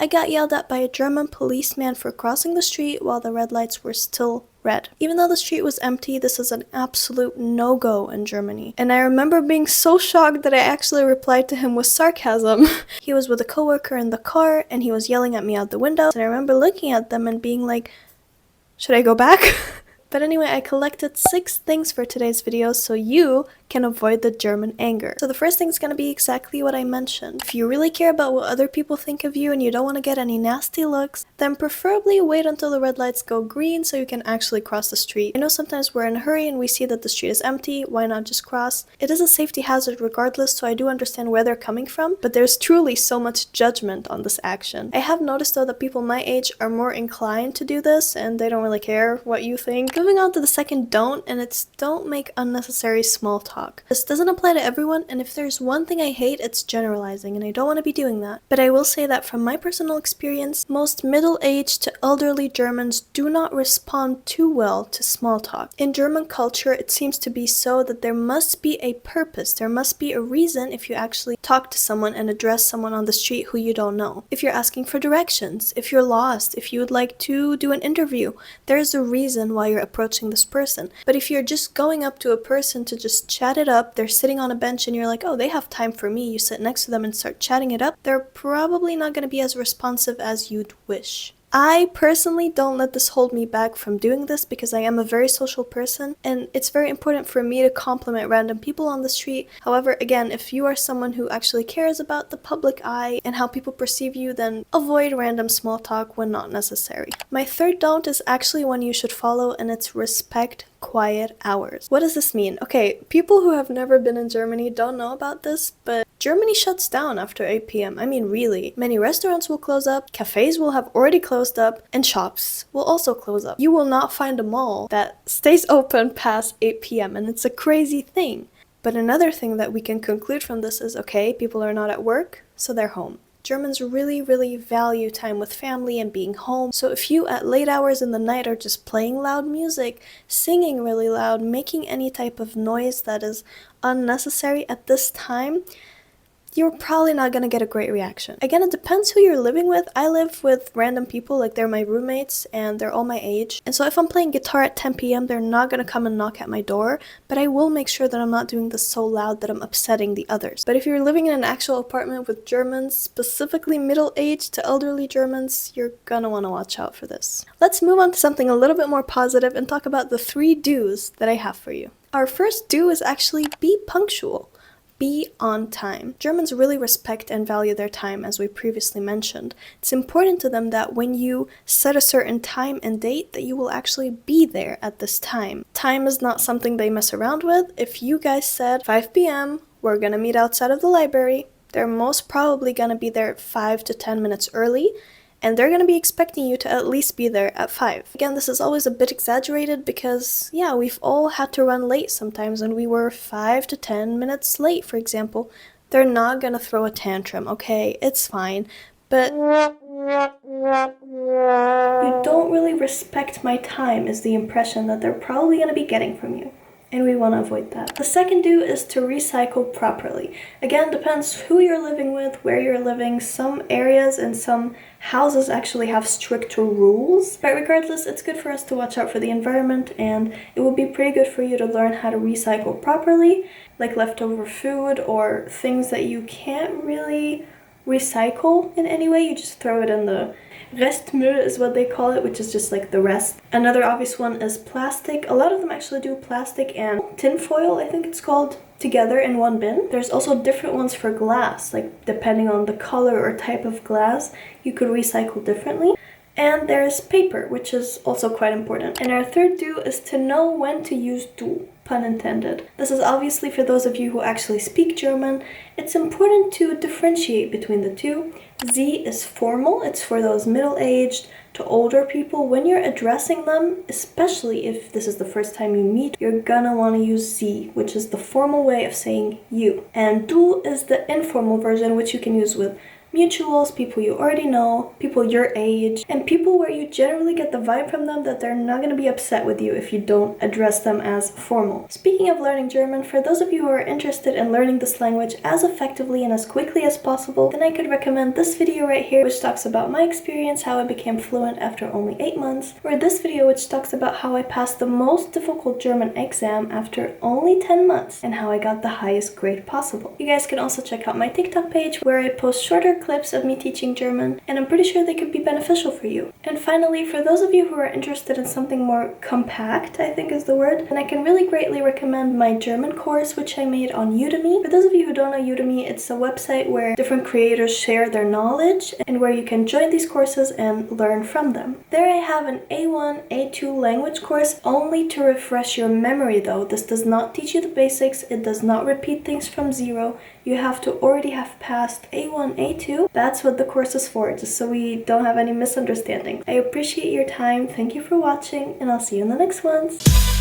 I got yelled at by a German policeman for crossing the street while the red lights were still red. Even though the street was empty, this is an absolute no-go in Germany. And I remember being so shocked that I actually replied to him with sarcasm. He was with a coworker in the car and he was yelling at me out the window. And I remember looking at them and being like, should I go back? But anyway, I collected 6 things for today's video so you can avoid the German anger. So the first thing is going to be exactly what I mentioned. If you really care about what other people think of you and you don't want to get any nasty looks, then preferably wait until the red lights go green so you can actually cross the street. I know sometimes we're in a hurry and we see that the street is empty, why not just cross? It is a safety hazard regardless, so I do understand where they're coming from, but there's truly so much judgment on this action. I have noticed though that people my age are more inclined to do this and they don't really care what you think. Moving on to the second don't, and it's don't make unnecessary small talk. This doesn't apply to everyone, and if there's one thing I hate, it's generalizing, and I don't want to be doing that. But I will say that from my personal experience, most middle-aged to elderly Germans do not respond too well to small talk. In German culture, it seems to be so that there must be a purpose, there must be a reason if you actually talk to someone and address someone on the street who you don't know. If you're asking for directions, if you're lost, if you would like to do an interview, there's a reason why you're approaching this person. But if you're just going up to a person to just chat it up, they're sitting on a bench and you're like, oh, they have time for me, you sit next to them and start chatting it up, they're probably not going to be as responsive as you'd wish. I personally don't let this hold me back from doing this because I am a very social person and it's very important for me to compliment random people on the street. However, again, if you are someone who actually cares about the public eye and how people perceive you, then avoid random small talk when not necessary. My third don't is actually one you should follow, and it's respect quiet hours. What does this mean? Okay, people who have never been in Germany don't know about this, but Germany shuts down after 8 p.m. I mean, really. Many restaurants will close up, cafes will have already closed up, and shops will also close up. You will not find a mall that stays open past 8 p.m. and it's a crazy thing. But another thing that we can conclude from this is, okay, people are not at work, so they're home. Germans really value time with family and being home. So if you at late hours in the night are just playing loud music, singing really loud, making any type of noise that is unnecessary at this time, you're probably not gonna get a great reaction. Again, it depends who you're living with. I live with random people, like they're my roommates and they're all my age. And so if I'm playing guitar at 10 p.m., they're not gonna come and knock at my door, but I will make sure that I'm not doing this so loud that I'm upsetting the others. But if you're living in an actual apartment with Germans, specifically middle-aged to elderly Germans, you're gonna wanna watch out for this. Let's move on to something a little bit more positive and talk about the 3 do's that I have for you. Our first do is actually be punctual. Be on time. Germans really respect and value their time, as we previously mentioned. It's important to them that when you set a certain time and date, that you will actually be there at this time. Time is not something they mess around with. If you guys said 5 p.m., we're gonna meet outside of the library, they're most probably gonna be there 5 to 10 minutes early, and they're going to be expecting you to at least be there at 5. Again, this is always a bit exaggerated because, yeah, we've all had to run late sometimes when we were 5 to 10 minutes late, for example. They're not going to throw a tantrum, okay? It's fine. But you don't really respect my time is the impression that they're probably going to be getting from you. And we want to avoid that. The second do is to recycle properly. Again, depends who you're living with, where you're living. Some areas and some houses actually have stricter rules. But regardless, it's good for us to watch out for the environment, and it will be pretty good for you to learn how to recycle properly, like leftover food or things that you can't really recycle in any way. You just throw it in the Restmüll is what they call it, which is just like the rest. Another obvious one is plastic. A lot of them actually do plastic and tinfoil, I think it's called, together in one bin. There's also different ones for glass, like depending on the color or type of glass, you could recycle differently. And there's paper, which is also quite important. And our third do is to know when to use du, pun intended. This is obviously for those of you who actually speak German. It's important to differentiate between the two. Sie is formal, it's for those middle-aged to older people. When you're addressing them, especially if this is the first time you meet, you're gonna want to use Sie, which is the formal way of saying you. And du is the informal version, which you can use with mutuals, people you already know, people your age, and people where you generally get the vibe from them that they're not going to be upset with you if you don't address them as formal. Speaking of learning German, for those of you who are interested in learning this language as effectively and as quickly as possible, then I could recommend this video right here, which talks about my experience, how I became fluent after only 8 months, or this video which talks about how I passed the most difficult German exam after only 10 months, and how I got the highest grade possible. You guys can also check out my TikTok page where I post shorter clips of me teaching German, and I'm pretty sure they could be beneficial for you. And finally, for those of you who are interested in something more compact, I think is the word, then I can really greatly recommend my German course which I made on Udemy. For those of you who don't know Udemy, it's a website where different creators share their knowledge and where you can join these courses and learn from them. There I have an A1, A2 language course only to refresh your memory though. This does not teach you the basics, it does not repeat things from zero. You have to already have passed A1, A2. That's what the course is for, just so we don't have any misunderstanding. I appreciate your time, thank you for watching, and I'll see you in the next ones.